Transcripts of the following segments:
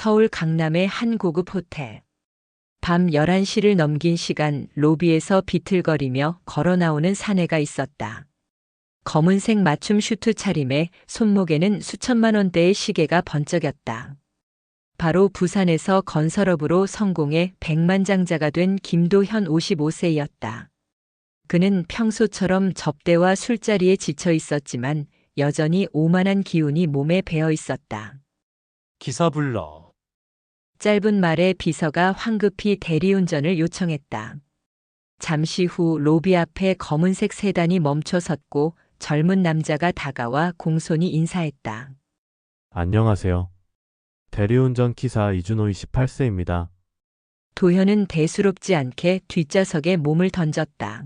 서울 강남의 한 고급 호텔. 밤 11시를 넘긴 시간 로비에서 비틀거리며 걸어 나오는 사내가 있었다. 검은색 맞춤 슈트 차림에 손목에는 수천만 원대의 시계가 번쩍였다. 바로 부산에서 건설업으로 성공해 백만장자가 된 김도현 55세였다. 그는 평소처럼 접대와 술자리에 지쳐 있었지만 여전히 오만한 기운이 몸에 배어 있었다. 기사 불러. 짧은 말에 비서가 황급히 대리운전을 요청했다. 잠시 후 로비 앞에 검은색 세단이 멈춰 섰고 젊은 남자가 다가와 공손히 인사했다. 안녕하세요. 대리운전 기사 이준호 28세입니다. 도현은 대수롭지 않게 뒷좌석에 몸을 던졌다.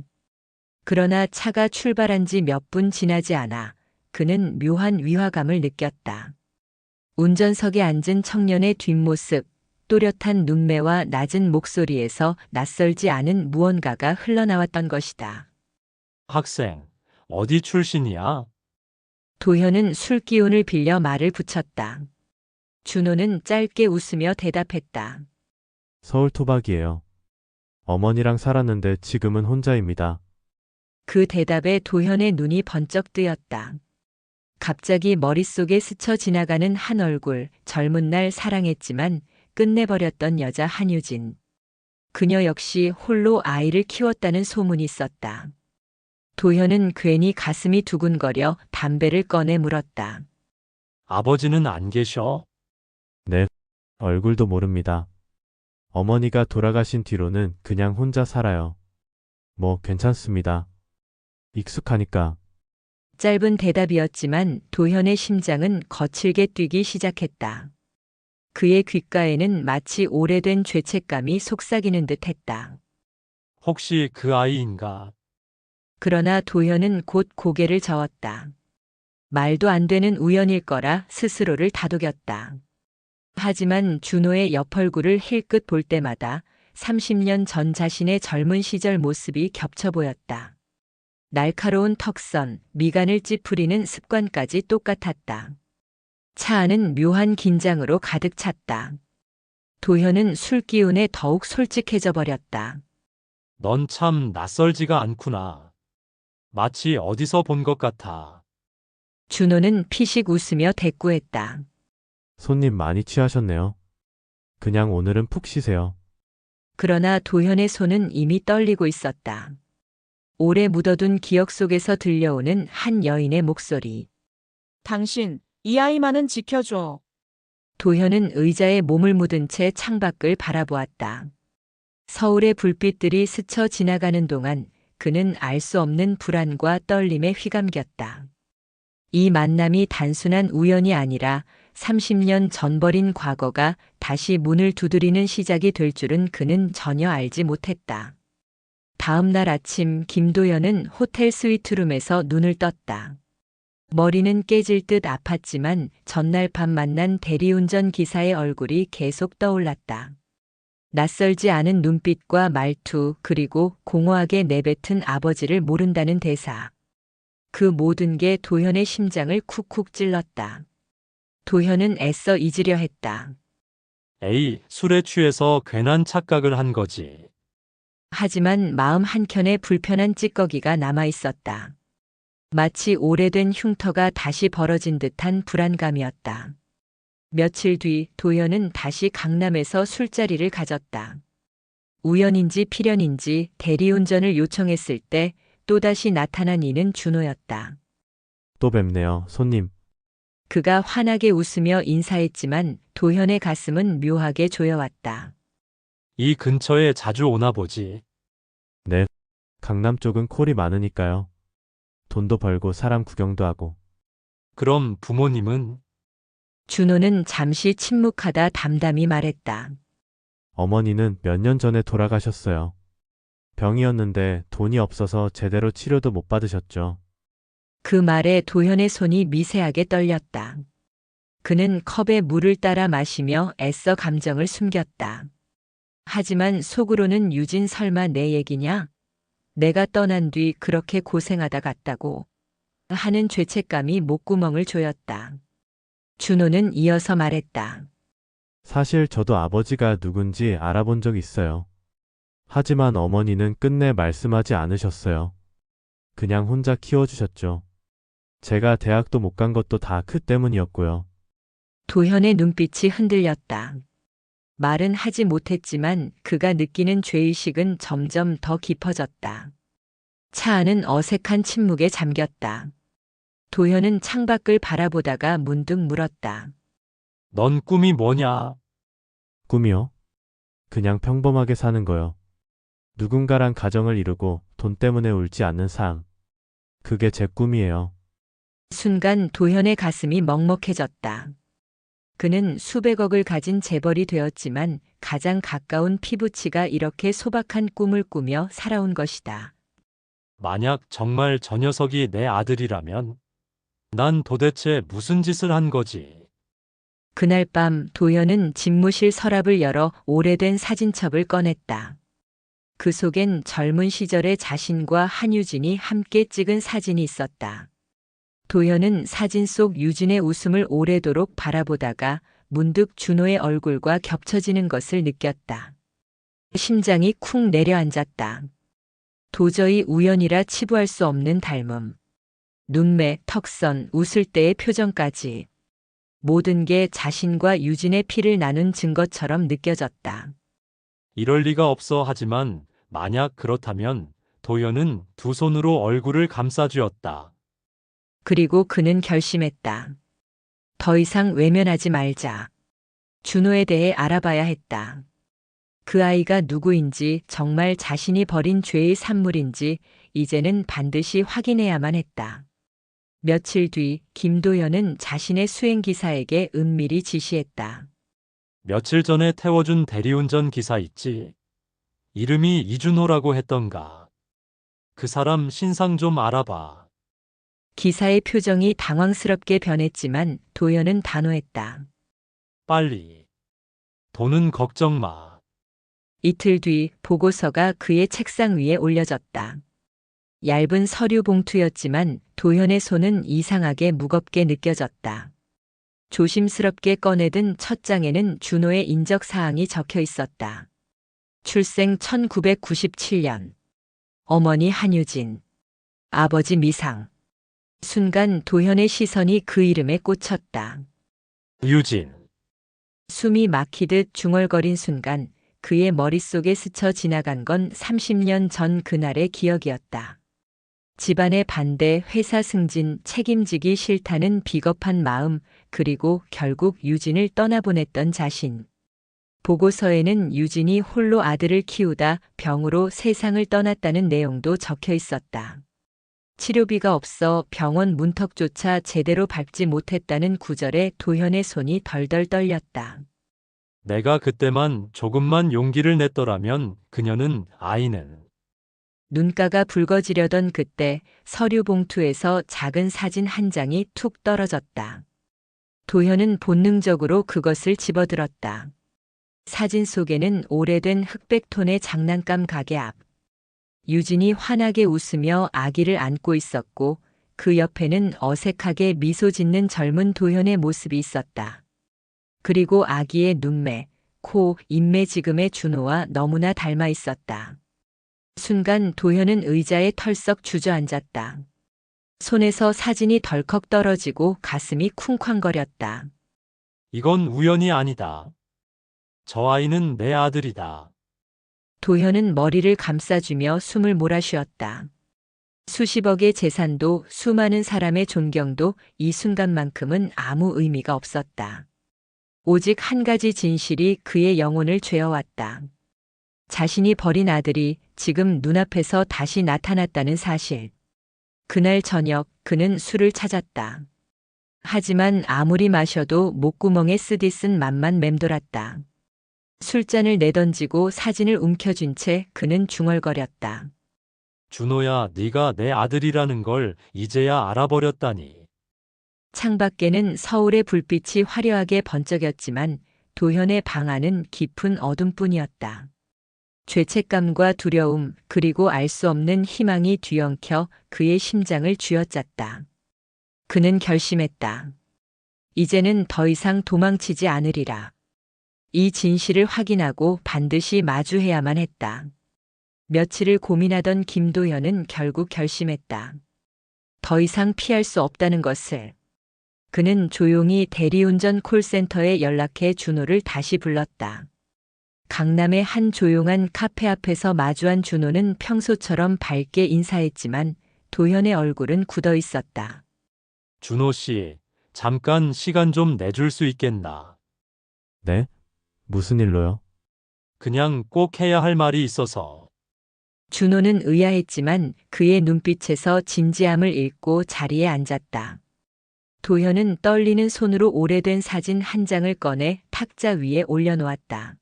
그러나 차가 출발한 지 몇 분 지나지 않아 그는 묘한 위화감을 느꼈다. 운전석에 앉은 청년의 뒷모습, 또렷한 눈매와 낮은 목소리에서 낯설지 않은 무언가가 흘러나왔던 것이다. 학생, 어디 출신이야? 도현은 술 기운을 빌려 말을 붙였다. 준호는 짧게 웃으며 대답했다. 서울 토박이에요. 어머니랑 살았는데 지금은 혼자입니다. 그 대답에 도현의 눈이 번쩍 뜨였다. 갑자기 머릿속에 스쳐 지나가는 한 얼굴, 젊은 날 사랑했지만 끝내버렸던 여자 한유진. 그녀 역시 홀로 아이를 키웠다는 소문이 있었다. 도현은 괜히 가슴이 두근거려 담배를 꺼내 물었다. 아버지는 안 계셔? 네, 얼굴도 모릅니다. 어머니가 돌아가신 뒤로는 그냥 혼자 살아요. 뭐 괜찮습니다. 익숙하니까. 짧은 대답이었지만 도현의 심장은 거칠게 뛰기 시작했다. 그의 귓가에는 마치 오래된 죄책감이 속삭이는 듯 했다. 혹시 그 아이인가? 그러나 도현은 곧 고개를 저었다. 말도 안 되는 우연일 거라 스스로를 다독였다. 하지만 준호의 옆 얼굴을 힐끗 볼 때마다 30년 전 자신의 젊은 시절 모습이 겹쳐 보였다. 날카로운 턱선, 미간을 찌푸리는 습관까지 똑같았다. 차 안은 묘한 긴장으로 가득 찼다. 도현은 술 기운에 더욱 솔직해져 버렸다. 넌 참 낯설지가 않구나. 마치 어디서 본 것 같아. 준호는 피식 웃으며 대꾸했다. 손님 많이 취하셨네요. 그냥 오늘은 푹 쉬세요. 그러나 도현의 손은 이미 떨리고 있었다. 오래 묻어둔 기억 속에서 들려오는 한 여인의 목소리. 당신, 이 아이만은 지켜줘. 도현은 의자에 몸을 묻은 채 창밖을 바라보았다. 서울의 불빛들이 스쳐 지나가는 동안 그는 알 수 없는 불안과 떨림에 휘감겼다. 이 만남이 단순한 우연이 아니라 30년 전 버린 과거가 다시 문을 두드리는 시작이 될 줄은 그는 전혀 알지 못했다. 다음 날 아침 김도연은 호텔 스위트룸에서 눈을 떴다. 머리는 깨질 듯 아팠지만 전날 밤 만난 대리운전 기사의 얼굴이 계속 떠올랐다. 낯설지 않은 눈빛과 말투, 그리고 공허하게 내뱉은 아버지를 모른다는 대사. 그 모든 게 도현의 심장을 쿡쿡 찔렀다. 도현은 애써 잊으려 했다. 에이, 술에 취해서 괜한 착각을 한 거지. 하지만 마음 한켠에 불편한 찌꺼기가 남아 있었다. 마치 오래된 흉터가 다시 벌어진 듯한 불안감이었다. 며칠 뒤 도현은 다시 강남에서 술자리를 가졌다. 우연인지 필연인지 대리운전을 요청했을 때 또다시 나타난 이는 준호였다. 또 뵙네요, 손님. 그가 환하게 웃으며 인사했지만 도현의 가슴은 묘하게 조여왔다. 이 근처에 자주 오나 보지. 네, 강남 쪽은 콜이 많으니까요. 돈도 벌고 사람 구경도 하고. 그럼 부모님은? 준호는 잠시 침묵하다 담담히 말했다. 어머니는 몇 년 전에 돌아가셨어요. 병이었는데 돈이 없어서 제대로 치료도 못 받으셨죠. 그 말에 도현의 손이 미세하게 떨렸다. 그는 컵에 물을 따라 마시며 애써 감정을 숨겼다. 하지만 속으로는 유진 설마 내 얘기냐? 내가 떠난 뒤 그렇게 고생하다 갔다고 하는 죄책감이 목구멍을 조였다. 준호는 이어서 말했다. 사실 저도 아버지가 누군지 알아본 적 있어요. 하지만 어머니는 끝내 말씀하지 않으셨어요. 그냥 혼자 키워주셨죠. 제가 대학도 못 간 것도 다 그 때문이었고요. 도현의 눈빛이 흔들렸다. 말은 하지 못했지만 그가 느끼는 죄의식은 점점 더 깊어졌다. 차 안은 어색한 침묵에 잠겼다. 도현은 창밖을 바라보다가 문득 물었다. 넌 꿈이 뭐냐? 꿈이요? 그냥 평범하게 사는 거요. 누군가랑 가정을 이루고 돈 때문에 울지 않는 삶. 그게 제 꿈이에요. 순간 도현의 가슴이 먹먹해졌다. 그는 수백억을 가진 재벌이 되었지만 가장 가까운 피부치가 이렇게 소박한 꿈을 꾸며 살아온 것이다. 만약 정말 저 녀석이 내 아들이라면 난 도대체 무슨 짓을 한 거지? 그날 밤 도현은 집무실 서랍을 열어 오래된 사진첩을 꺼냈다. 그 속엔 젊은 시절의 자신과 한유진이 함께 찍은 사진이 있었다. 도현은 사진 속 유진의 웃음을 오래도록 바라보다가 문득 준호의 얼굴과 겹쳐지는 것을 느꼈다. 심장이 쿵 내려앉았다. 도저히 우연이라 치부할 수 없는 닮음. 눈매, 턱선, 웃을 때의 표정까지. 모든 게 자신과 유진의 피를 나눈 증거처럼 느껴졌다. 이럴 리가 없어 하지만 만약 그렇다면 도연은 두 손으로 얼굴을 감싸쥐었다. 그리고 그는 결심했다. 더 이상 외면하지 말자. 준호에 대해 알아봐야 했다. 그 아이가 누구인지, 정말 자신이 벌인 죄의 산물인지 이제는 반드시 확인해야만 했다. 며칠 뒤 김도연은 자신의 수행기사에게 은밀히 지시했다. 며칠 전에 태워준 대리운전 기사 있지? 이름이 이준호라고 했던가. 그 사람 신상 좀 알아봐. 기사의 표정이 당황스럽게 변했지만 도연은 단호했다. 빨리. 돈은 걱정 마. 이틀 뒤 보고서가 그의 책상 위에 올려졌다. 얇은 서류 봉투였지만 도현의 손은 이상하게 무겁게 느껴졌다. 조심스럽게 꺼내든 첫 장에는 준호의 인적 사항이 적혀 있었다. 출생 1997년. 어머니 한유진. 아버지 미상. 순간 도현의 시선이 그 이름에 꽂혔다. 유진. 숨이 막히듯 중얼거린 순간 그의 머릿속에 스쳐 지나간 건 30년 전 그날의 기억이었다. 집안의 반대, 회사 승진, 책임지기 싫다는 비겁한 마음, 그리고 결국 유진을 떠나보냈던 자신. 보고서에는 유진이 홀로 아들을 키우다 병으로 세상을 떠났다는 내용도 적혀 있었다. 치료비가 없어 병원 문턱조차 제대로 밟지 못했다는 구절에 도현의 손이 덜덜 떨렸다. 내가 그때만 조금만 용기를 냈더라면 그녀는 아이는. 눈가가 붉어지려던 그때 서류 봉투에서 작은 사진 한 장이 툭 떨어졌다. 도현은 본능적으로 그것을 집어들었다. 사진 속에는 오래된 흑백톤의 장난감 가게 앞. 유진이 환하게 웃으며 아기를 안고 있었고 그 옆에는 어색하게 미소 짓는 젊은 도현의 모습이 있었다. 그리고 아기의 눈매, 코, 인매 지금의 준호와 너무나 닮아 있었다. 순간 도현은 의자에 털썩 주저앉았다. 손에서 사진이 덜컥 떨어지고 가슴이 쿵쾅거렸다. 이건 우연이 아니다. 저 아이는 내 아들이다. 도현은 머리를 감싸주며 숨을 몰아쉬었다. 수십억의 재산도 수많은 사람의 존경도 이 순간만큼은 아무 의미가 없었다. 오직 한 가지 진실이 그의 영혼을 죄어왔다. 자신이 버린 아들이 지금 눈앞에서 다시 나타났다는 사실. 그날 저녁 그는 술을 찾았다. 하지만 아무리 마셔도 목구멍에 쓰디쓴 맛만 맴돌았다. 술잔을 내던지고 사진을 움켜쥔 채 그는 중얼거렸다. 준호야, 네가 내 아들이라는 걸 이제야 알아버렸다니. 창밖에는 서울의 불빛이 화려하게 번쩍였지만 도현의 방 안은 깊은 어둠뿐이었다. 죄책감과 두려움 그리고 알 수 없는 희망이 뒤엉켜 그의 심장을 쥐어짰다. 그는 결심했다. 이제는 더 이상 도망치지 않으리라. 이 진실을 확인하고 반드시 마주해야만 했다. 며칠을 고민하던 김도현은 결국 결심했다. 더 이상 피할 수 없다는 것을. 그는 조용히 대리운전 콜센터에 연락해 준호를 다시 불렀다. 강남의 한 조용한 카페 앞에서 마주한 준호는 평소처럼 밝게 인사했지만 도현의 얼굴은 굳어 있었다. 준호 씨, 잠깐 시간 좀 내줄 수 있겠나? 네? 무슨 일로요? 그냥 꼭 해야 할 말이 있어서. 준호는 의아했지만 그의 눈빛에서 진지함을 읽고 자리에 앉았다. 도현은 떨리는 손으로 오래된 사진 한 장을 꺼내 탁자 위에 올려놓았다.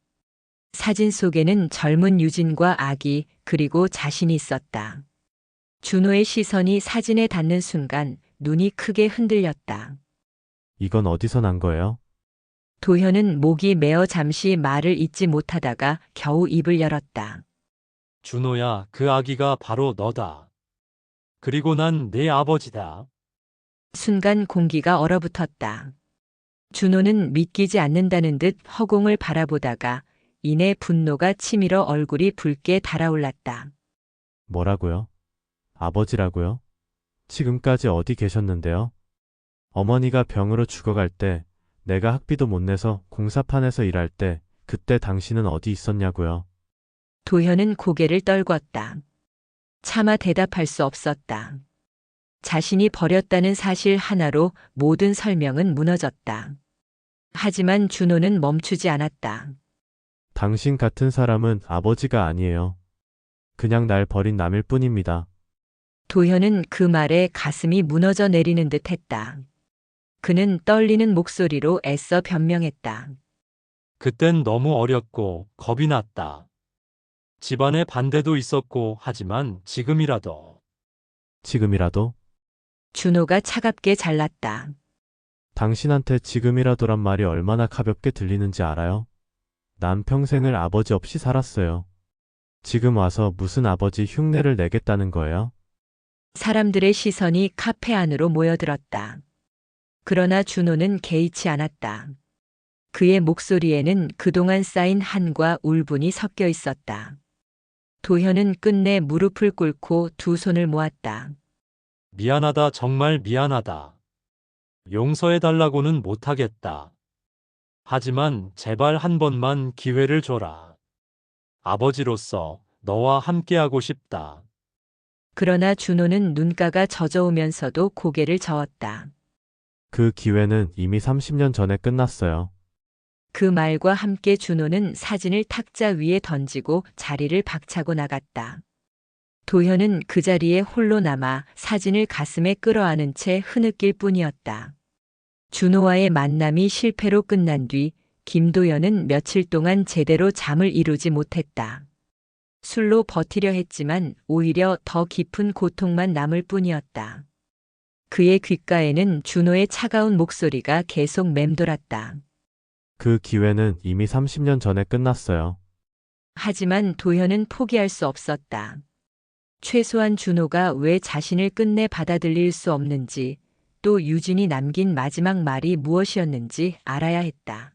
사진 속에는 젊은 유진과 아기 그리고 자신이 있었다. 준호의 시선이 사진에 닿는 순간 눈이 크게 흔들렸다. 이건 어디서 난 거예요? 도현은 목이 메어 잠시 말을 잇지 못하다가 겨우 입을 열었다. 준호야, 그 아기가 바로 너다. 그리고 난 네 아버지다. 순간 공기가 얼어붙었다. 준호는 믿기지 않는다는 듯 허공을 바라보다가 이내 분노가 치밀어 얼굴이 붉게 달아올랐다. 뭐라고요? 아버지라고요? 지금까지 어디 계셨는데요? 어머니가 병으로 죽어갈 때, 내가 학비도 못 내서 공사판에서 일할 때, 그때 당신은 어디 있었냐고요? 도현은 고개를 떨궜다. 차마 대답할 수 없었다. 자신이 버렸다는 사실 하나로 모든 설명은 무너졌다. 하지만 준호는 멈추지 않았다. 당신 같은 사람은 아버지가 아니에요. 그냥 날 버린 남일 뿐입니다. 도현은 그 말에 가슴이 무너져 내리는 듯 했다. 그는 떨리는 목소리로 애써 변명했다. 그땐 너무 어렸고 겁이 났다. 집안의 반대도 있었고 하지만 지금이라도. 지금이라도? 준호가 차갑게 잘랐다. 당신한테 지금이라도란 말이 얼마나 가볍게 들리는지 알아요? 난 평생을 아버지 없이 살았어요. 지금 와서 무슨 아버지 흉내를 내겠다는 거예요? 사람들의 시선이 카페 안으로 모여들었다. 그러나 준호는 개의치 않았다. 그의 목소리에는 그동안 쌓인 한과 울분이 섞여 있었다. 도현은 끝내 무릎을 꿇고 두 손을 모았다. 미안하다, 정말 미안하다. 용서해달라고는 못하겠다. 하지만 제발 한 번만 기회를 줘라. 아버지로서 너와 함께하고 싶다. 그러나 준호는 눈가가 젖어오면서도 고개를 저었다. 그 기회는 이미 30년 전에 끝났어요. 그 말과 함께 준호는 사진을 탁자 위에 던지고 자리를 박차고 나갔다. 도현은 그 자리에 홀로 남아 사진을 가슴에 끌어안은 채 흐느낄 뿐이었다. 준호와의 만남이 실패로 끝난 뒤 김도연은 며칠 동안 제대로 잠을 이루지 못했다. 술로 버티려 했지만 오히려 더 깊은 고통만 남을 뿐이었다. 그의 귓가에는 준호의 차가운 목소리가 계속 맴돌았다. 그 기회는 이미 30년 전에 끝났어요. 하지만 도현은 포기할 수 없었다. 최소한 준호가 왜 자신을 끝내 받아들일 수 없는지, 또 유진이 남긴 마지막 말이 무엇이었는지 알아야 했다.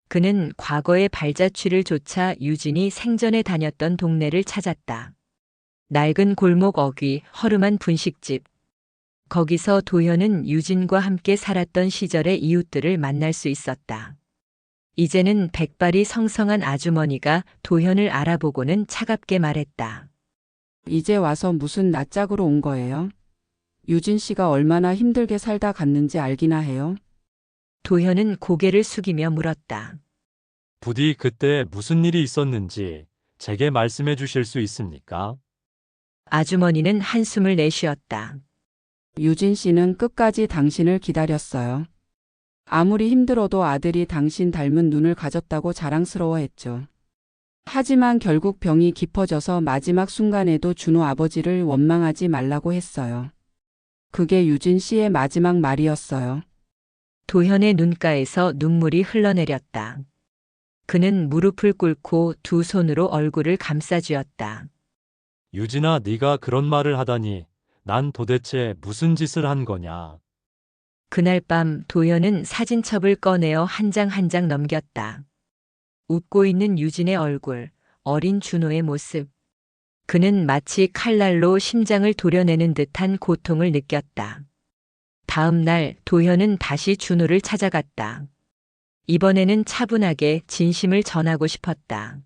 그는 과거의 발자취를 쫓아 유진이 생전에 다녔던 동네를 찾았다. 낡은 골목 어귀, 허름한 분식집. 거기서 도현은 유진과 함께 살았던 시절의 이웃들을 만날 수 있었다. 이제는 백발이 성성한 아주머니가 도현을 알아보고는 차갑게 말했다. 이제 와서 무슨 낯짝으로 온 거예요? 유진 씨가 얼마나 힘들게 살다 갔는지 알기나 해요? 도현은 고개를 숙이며 물었다. 부디 그때 무슨 일이 있었는지 제게 말씀해 주실 수 있습니까? 아주머니는 한숨을 내쉬었다. 유진 씨는 끝까지 당신을 기다렸어요. 아무리 힘들어도 아들이 당신 닮은 눈을 가졌다고 자랑스러워했죠. 하지만 결국 병이 깊어져서 마지막 순간에도 준호 아버지를 원망하지 말라고 했어요. 그게 유진 씨의 마지막 말이었어요. 도현의 눈가에서 눈물이 흘러내렸다. 그는 무릎을 꿇고 두 손으로 얼굴을 감싸쥐었다. 유진아, 네가 그런 말을 하다니 난 도대체 무슨 짓을 한 거냐? 그날 밤 도현은 사진첩을 꺼내어 한 장 한 장 넘겼다. 웃고 있는 유진의 얼굴, 어린 준호의 모습. 그는 마치 칼날로 심장을 도려내는 듯한 고통을 느꼈다. 다음 날 도현은 다시 준호를 찾아갔다. 이번에는 차분하게 진심을 전하고 싶었다.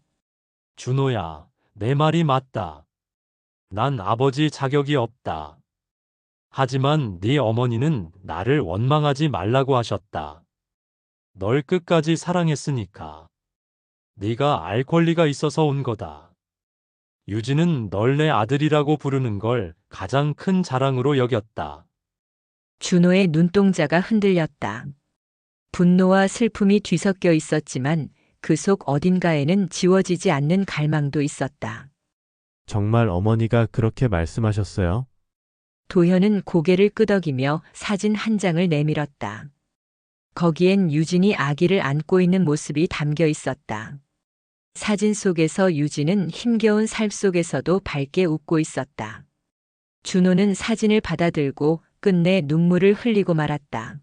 준호야, 내 말이 맞다. 난 아버지 자격이 없다. 하지만 네 어머니는 나를 원망하지 말라고 하셨다. 널 끝까지 사랑했으니까. 네가 알 권리가 있어서 온 거다. 유진은 널 내 아들이라고 부르는 걸 가장 큰 자랑으로 여겼다. 준호의 눈동자가 흔들렸다. 분노와 슬픔이 뒤섞여 있었지만 그 속 어딘가에는 지워지지 않는 갈망도 있었다. 정말 어머니가 그렇게 말씀하셨어요? 도현은 고개를 끄덕이며 사진 한 장을 내밀었다. 거기엔 유진이 아기를 안고 있는 모습이 담겨 있었다. 사진 속에서 유진은 힘겨운 삶 속에서도 밝게 웃고 있었다. 준호는 사진을 받아들고 끝내 눈물을 흘리고 말았다.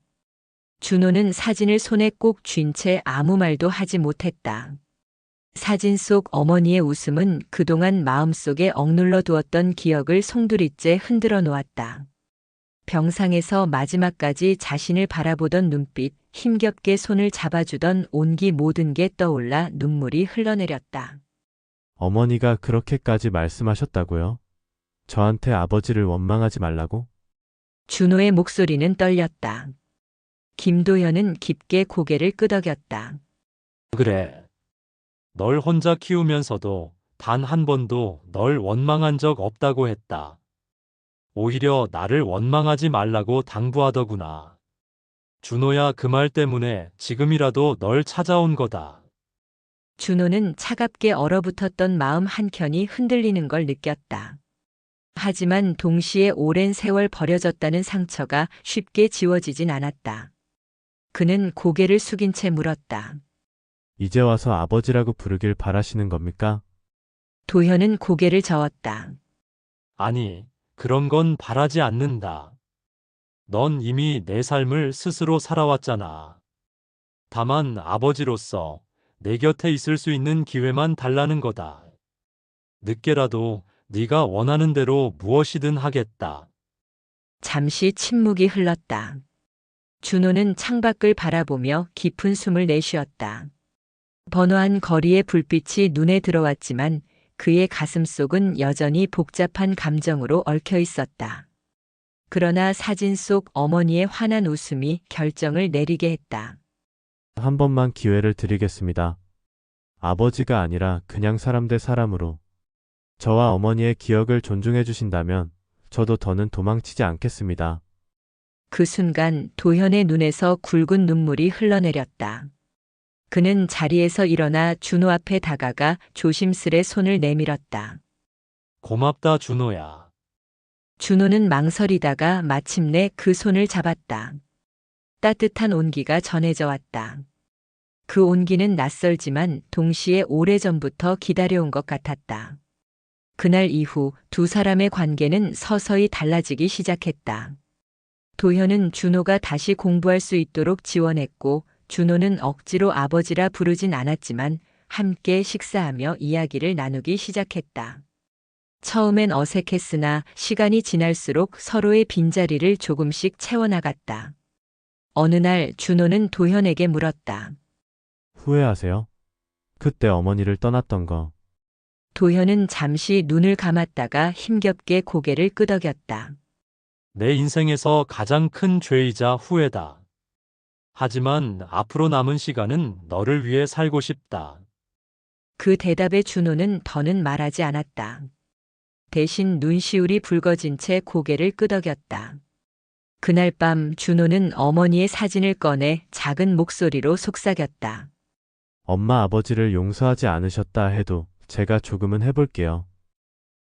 준호는 사진을 손에 꼭 쥔 채 아무 말도 하지 못했다. 사진 속 어머니의 웃음은 그동안 마음속에 억눌러 두었던 기억을 송두리째 흔들어 놓았다. 병상에서 마지막까지 자신을 바라보던 눈빛, 힘겹게 손을 잡아주던 온기 모든 게 떠올라 눈물이 흘러내렸다. 어머니가 그렇게까지 말씀하셨다고요? 저한테 아버지를 원망하지 말라고? 준호의 목소리는 떨렸다. 김도현은 깊게 고개를 끄덕였다. 그래. 널 혼자 키우면서도 단 한 번도 널 원망한 적 없다고 했다. 오히려 나를 원망하지 말라고 당부하더구나. 준호야, 그 말 때문에 지금이라도 널 찾아온 거다. 준호는 차갑게 얼어붙었던 마음 한켠이 흔들리는 걸 느꼈다. 하지만 동시에 오랜 세월 버려졌다는 상처가 쉽게 지워지진 않았다. 그는 고개를 숙인 채 물었다. 이제 와서 아버지라고 부르길 바라시는 겁니까? 도현은 고개를 저었다. 아니, 그런 건 바라지 않는다. 넌 이미 내 삶을 스스로 살아왔잖아. 다만 아버지로서 내 곁에 있을 수 있는 기회만 달라는 거다. 늦게라도 네가 원하는 대로 무엇이든 하겠다. 잠시 침묵이 흘렀다. 준호는 창밖을 바라보며 깊은 숨을 내쉬었다. 번화한 거리의 불빛이 눈에 들어왔지만 그의 가슴 속은 여전히 복잡한 감정으로 얽혀 있었다. 그러나 사진 속 어머니의 환한 웃음이 결정을 내리게 했다. 한 번만 기회를 드리겠습니다. 아버지가 아니라 그냥 사람 대 사람으로. 저와 어머니의 기억을 존중해 주신다면 저도 더는 도망치지 않겠습니다. 그 순간 도현의 눈에서 굵은 눈물이 흘러내렸다. 그는 자리에서 일어나 준호 앞에 다가가 조심스레 손을 내밀었다. 고맙다, 준호야. 준호는 망설이다가 마침내 그 손을 잡았다. 따뜻한 온기가 전해져 왔다. 그 온기는 낯설지만 동시에 오래전부터 기다려온 것 같았다. 그날 이후 두 사람의 관계는 서서히 달라지기 시작했다. 도현은 준호가 다시 공부할 수 있도록 지원했고, 준호는 억지로 아버지라 부르진 않았지만 함께 식사하며 이야기를 나누기 시작했다. 처음엔 어색했으나 시간이 지날수록 서로의 빈자리를 조금씩 채워나갔다. 어느 날 준호는 도현에게 물었다. 후회하세요? 그때 어머니를 떠났던 거. 도현은 잠시 눈을 감았다가 힘겹게 고개를 끄덕였다. 내 인생에서 가장 큰 죄이자 후회다. 하지만 앞으로 남은 시간은 너를 위해 살고 싶다. 그 대답에 준호는 더는 말하지 않았다. 대신 눈시울이 붉어진 채 고개를 끄덕였다. 그날 밤 준호는 어머니의 사진을 꺼내 작은 목소리로 속삭였다. 엄마 아버지를 용서하지 않으셨다 해도 제가 조금은 해볼게요.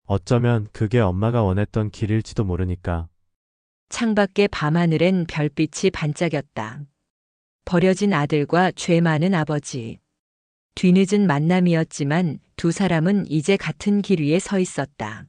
어쩌면 그게 엄마가 원했던 길일지도 모르니까. 창밖의 밤하늘엔 별빛이 반짝였다. 버려진 아들과 죄 많은 아버지. 뒤늦은 만남이었지만 두 사람은 이제 같은 길 위에 서 있었다.